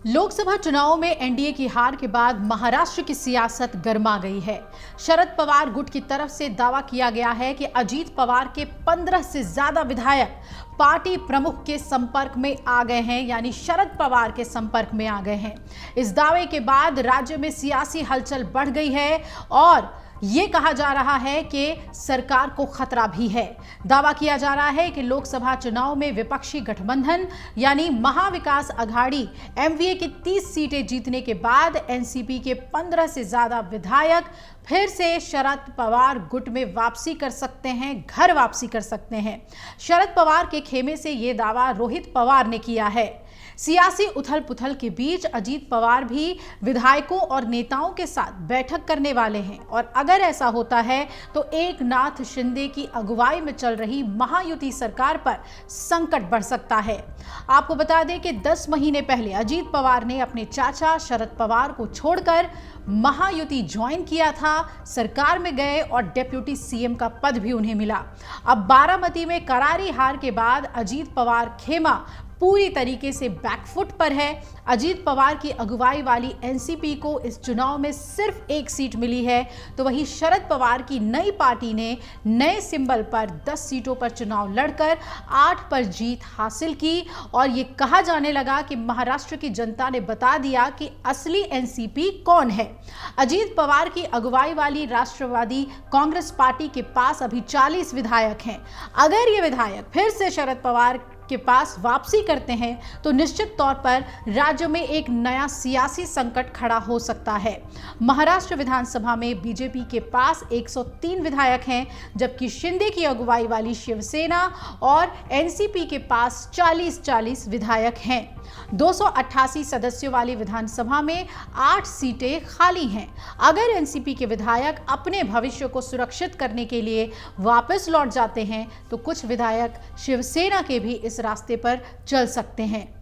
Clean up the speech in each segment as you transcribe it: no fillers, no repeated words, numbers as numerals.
लोकसभा चुनावों में एनडीए की हार के बाद महाराष्ट्र की सियासत गर्मा गई है। शरद पवार गुट की तरफ से दावा किया गया है कि अजीत पवार के 15 से ज्यादा विधायक पार्टी प्रमुख के संपर्क में आ गए हैं, यानी शरद पवार के संपर्क में आ गए हैं। इस दावे के बाद राज्य में सियासी हलचल बढ़ गई है और ये कहा जा रहा है कि सरकार को खतरा भी है। दावा किया जा रहा है कि लोकसभा चुनाव में विपक्षी गठबंधन यानी महाविकास अघाड़ी एमवीए की 30 सीटें जीतने के बाद एनसीपी के 15 से ज्यादा विधायक फिर से शरद पवार गुट में वापसी कर सकते हैं, घर वापसी कर सकते हैं। शरद पवार के खेमे से ये दावा रोहित पवार ने किया है। सियासी उथल पुथल के बीच अजीत पवार भी विधायकों और नेताओं के साथ बैठक करने वाले हैं और अगर ऐसा होता है तो एकनाथ शिंदे की अगुवाई में चल रही महायुति सरकार पर संकट बढ़ सकता है। आपको बता दें कि 10 महीने पहले अजीत पवार ने अपने चाचा शरद पवार को छोड़कर महायुति ज्वाइन किया था, सरकार में गए और डेप्यूटी सीएम का पद भी उन्हें मिला। अब बारामती में करारी हार के बाद अजीत पवार खेमा पूरी तरीके से बैकफुट पर है। अजीत पवार की अगुवाई वाली एनसीपी को इस चुनाव में सिर्फ 1 सीट मिली है, तो वहीं शरद पवार की नई पार्टी ने नए सिंबल पर 10 सीटों पर चुनाव लड़कर 8 पर जीत हासिल की और ये कहा जाने लगा कि महाराष्ट्र की जनता ने बता दिया कि असली एनसीपी कौन है। अजीत पवार की अगुवाई वाली राष्ट्रवादी कांग्रेस पार्टी के पास अभी 40 विधायक हैं। अगर ये विधायक फिर से शरद पवार के पास वापसी करते हैं तो निश्चित तौर पर राज्य में एक नया सियासी संकट खड़ा हो सकता है। महाराष्ट्र विधानसभा में बीजेपी के पास 103 विधायक हैं, जबकि शिंदे की अगुवाई वाली शिवसेना और एनसीपी के पास 40-40 विधायक हैं। 288 सदस्यों वाली विधानसभा में 8 सीटें खाली हैं। अगर एनसीपी के विधायक अपने भविष्य को सुरक्षित करने के लिए वापस लौट जाते हैं तो कुछ विधायक शिवसेना के भी इस रास्ते पर चल सकते हैं।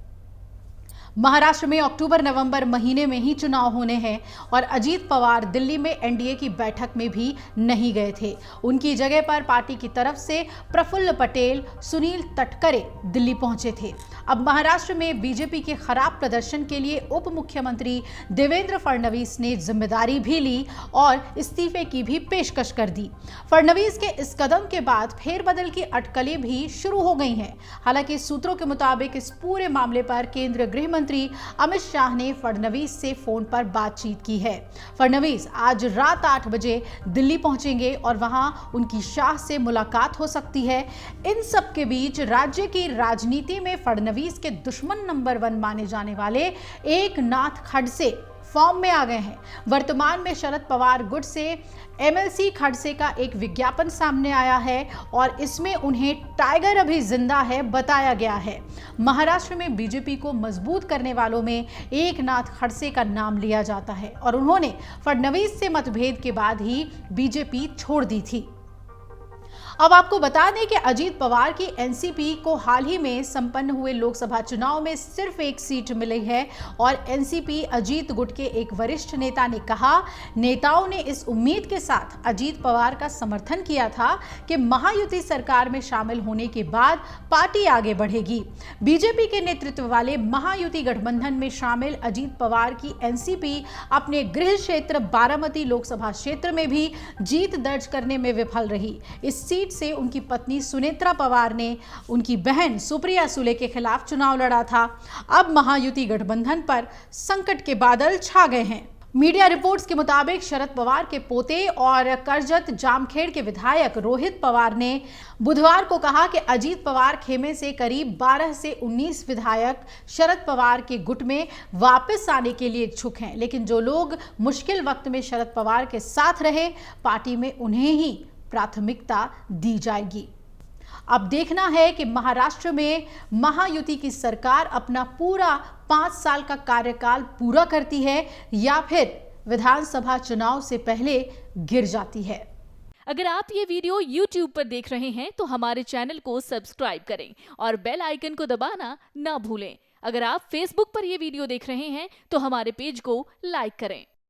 महाराष्ट्र में अक्टूबर-नवंबर महीने में ही चुनाव होने हैं और अजीत पवार दिल्ली में एनडीए की बैठक में भी नहीं गए थे। उनकी जगह पर पार्टी की तरफ से प्रफुल्ल पटेल, सुनील तटकरे दिल्ली पहुंचे थे। अब महाराष्ट्र में बीजेपी के खराब प्रदर्शन के लिए उप मुख्यमंत्री देवेंद्र फडणवीस ने जिम्मेदारी भी ली और इस्तीफे की भी पेशकश कर दी। फडणवीस के इस कदम के बाद फेरबदल की अटकलें भी शुरू हो गई हैं। हालांकि सूत्रों के मुताबिक इस पूरे मामले पर केंद्रीय गृह मंत्री अमित शाह ने फडणवीस से फोन पर बातचीत की है। फडणवीस आज रात 8 बजे दिल्ली पहुंचेंगे और वहां उनकी शाह से मुलाकात हो सकती है। इन सब के बीच राज्य की राजनीति में फडणवीस के दुश्मन नंबर 1 माने जाने वाले एकनाथ खड़से फॉर्म में आ गए हैं। वर्तमान में शरद पवार गुट से एमएलसी खड़से का एक विज्ञापन सामने आया है और इसमें उन्हें टाइगर अभी जिंदा है बताया गया है। महाराष्ट्र में बीजेपी को मजबूत करने वालों में एकनाथ खड़से का नाम लिया जाता है और उन्होंने फडणवीस से मतभेद के बाद ही बीजेपी छोड़ दी थी। अब आपको बता दें कि अजीत पवार की एनसीपी को हाल ही में संपन्न हुए लोकसभा चुनाव में सिर्फ 1 सीट मिली है और एनसीपी अजीत गुट के एक वरिष्ठ नेता ने कहा, नेताओं ने इस उम्मीद के साथ अजीत पवार का समर्थन किया था कि महायुति सरकार में शामिल होने के बाद पार्टी आगे बढ़ेगी। बीजेपी के नेतृत्व वाले महायुति गठबंधन में शामिल अजीत पवार की एनसीपी अपने गृह क्षेत्र बारामती लोकसभा क्षेत्र में भी जीत दर्ज करने में विफल रही। इस सीट से उनकी पत्नी सुनेत्रा पवार ने उनकी बहन सुप्रिया सुले के खिलाफ चुनाव लड़ा था। अब महायुति गठबंधन पर संकट के बादल छा गए हैं। मीडिया रिपोर्ट्स के मुताबिक शरद पवार के पोते और करजत जामखेड़ के विधायक रोहित पवार ने बुधवार को कहा कि अजीत पवार खेमे से करीब 12 से 19 विधायक शरद पवार के गुट में वापस आने के लिए इच्छुक हैं, लेकिन जो लोग मुश्किल वक्त में शरद पवार के साथ रहे, पार्टी में उन्हें ही प्राथमिकता दी जाएगी। अब देखना है कि महाराष्ट्र में महायुति की सरकार अपना पूरा 5 साल का कार्यकाल पूरा करती है या फिर विधानसभा चुनाव से पहले गिर जाती है। अगर आप ये वीडियो YouTube पर देख रहे हैं तो हमारे चैनल को सब्सक्राइब करें और बेल आइकन को दबाना ना भूलें। अगर आप Facebook पर ये वीडियो देख रहे हैं तो हमारे पेज को लाइक करें।